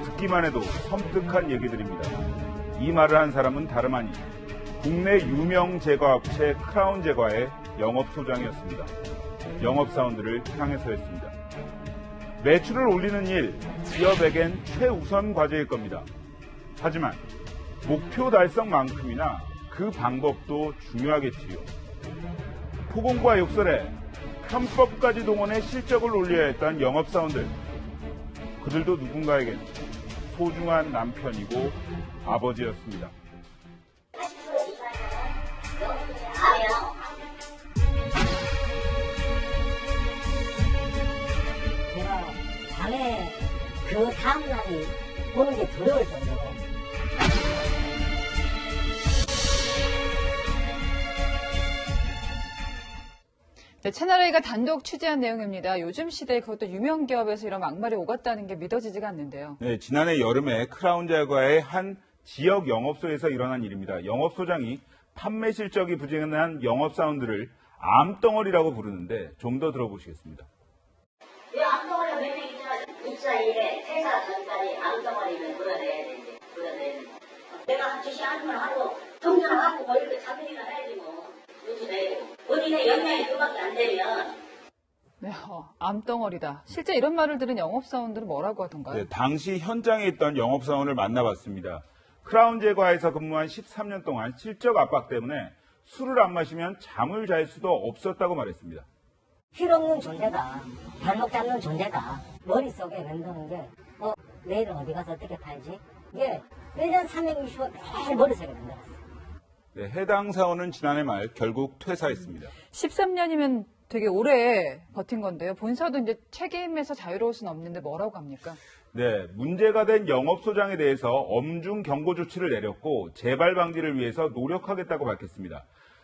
듣기만 해도 섬뜩한 얘기들입니다. 이 말을 한 사람은 다름 아닌 국내 유명 제과업체 크라운 제과의 영업소장이었습니다. 영업사원들을 향해서였습니다. 매출을 올리는 일, 기업에겐 최우선 과제일 겁니다. 하지만 목표 달성만큼이나 그 방법도 중요하겠지요. 폭언과 욕설에 편법까지 동원해 실적을 올려야 했던 영업사원들. 그들도 누군가에겐 소중한 남편이고 아버지였습니다. 제가 밤에 그 다음날이 보는 게 두려울 정도로. 네, 채널A가 단독 취재한 내용입니다. 요즘 시대에 그것도 유명 기업에서 이런 막말이 오갔다는 게 믿어지지가 않는데요. 네, 지난해 여름에 크라운 제과의 한 지역 영업소에서 일어난 일입니다. 영업소장이 판매 실적이 부진한 영업사원들을 암덩어리라고 부르는데 좀 더 들어보시겠습니다. 왜 암덩어리가 몇 명 입사 일에 퇴사 전까지 암덩어리를 물어내야 되는데, 내가 주시 한번 하고 통장하고 뭐 이렇게 자기가 해야지 뭐. 본인의 역량이 그밖에 안 되면. 네, 암덩어리다. 실제 이런 말을 들은 영업사원들은 뭐라고 하던가요? 네, 당시 현장에 있던 영업사원을 만나봤습니다. 크라운 제과에서 근무한 13년 동안 실적 압박 때문에 술을 안 마시면 잠을 잘 수도 없었다고 말했습니다. 필요없는 존재다. 발목 잡는 존재다. 머릿속에 맴도는 게 내일은 어디 가서 어떻게 팔지? 이게 1년 365일 매일 머릿속에 맴돌았어요. 네, 해당 사원은 지난해 말 결국 퇴사했습니다. 13년이면 되게 오래 버틴 건데요. 본사도 이제 책임에서 자유로울 수는 없는데 뭐라고 합니까? 네, 문제가 된 영업소장에 대해서 엄중 경고 조치를 내렸고 재발 방지를 위해서 노력하겠다고 밝혔습니다.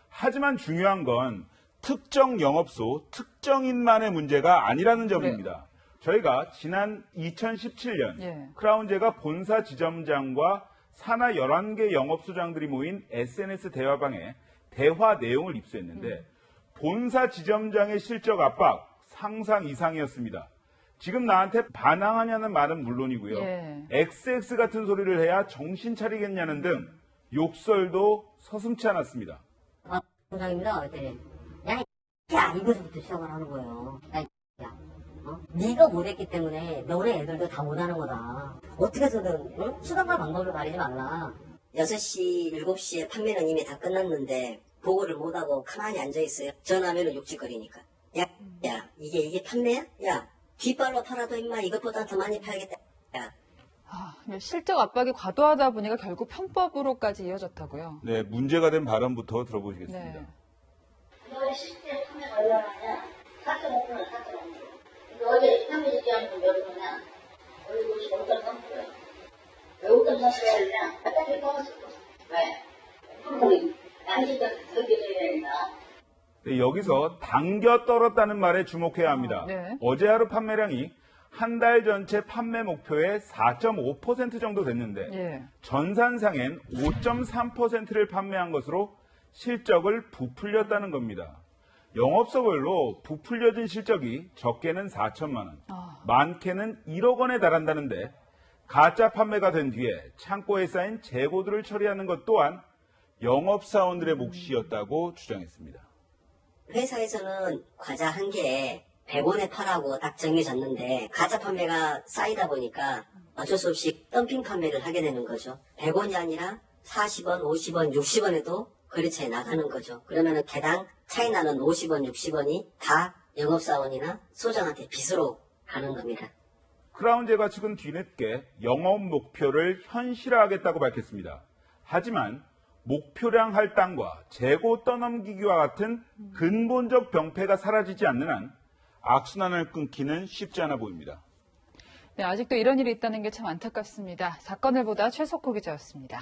하지만 중요한 건 특정 영업소, 특정인만의 문제가 아니라는 점입니다. 저희가 지난 2017년 크라운제가 본사 지점장과 산하 11개 영업소장들이 모인 SNS 대화방에 대화 내용을 입수했는데 본사 지점장의 실적 압박 상상 이상이었습니다. 지금 나한테 반항하냐는 말은 물론이고요. XX 같은 소리를 해야 정신 차리겠냐는 등 욕설도 서슴지 않았습니다. 소장입니다. 그랬더니 야 이것부터 시작을 하는 거예요. 야, 네가 못했기 때문에 너네 애들도 다 못하는 거다. 어떻게 해서든 수단과 방법을 가리지 말라. 6시, 7시에 판매는 이미 다 끝났는데 보고를 못하고 가만히 앉아있어요. 전화하면 욕짓거리니까. 야, 이게 판매야? 야, 뒷발로 팔아도 임마 이것보다 더 많이 팔겠다. 야. 실적 압박이 과도하다 보니까 결국 편법으로까지 이어졌다고요? 네, 문제가 된 발언부터 들어보시겠습니다. 너 실제 판매가 얼마나 하냐? 4.5%는 4.5%. 근데 어제 판매 얘기하면 몇 프로냐? 우리 55.3%야. 왜 5.3%야 그냥? 딱히 떠났을 거. 왜? 양식적 설계줘야 된다. 네, 여기서 당겨 떨었다는 말에 주목해야 합니다. 어제 하루 판매량이 한 달 전체 판매 목표의 4.5% 정도 됐는데 전산상엔 5.3%를 판매한 것으로 실적을 부풀렸다는 겁니다. 영업소별로 부풀려진 실적이 적게는 4천만 원, 많게는 1억 원에 달한다는데 가짜 판매가 된 뒤에 창고에 쌓인 재고들을 처리하는 것 또한 영업사원들의 몫이었다고 주장했습니다. 회사에서는 과자 한 개에 100원에 팔라고 딱 정해졌는데 가짜 판매가 쌓이다 보니까 어쩔 수 없이 덤핑 판매를 하게 되는 거죠. 100원이 아니라 40원, 50원, 60원에도 거래처에 나가는 거죠. 그러면 개당 차이 나는 50원, 60원이 다 영업사원이나 소장한테 빚으로 가는 겁니다. 크라운제과 측은 뒤늦게 영업 목표를 현실화하겠다고 밝혔습니다. 하지만 목표량 할당과 재고 떠넘기기와 같은 근본적 병폐가 사라지지 않는 한 악순환을 끊기는 쉽지 않아 보입니다. 네, 아직도 이런 일이 있다는 게 참 안타깝습니다. 사건을 보다 최석호 기자였습니다.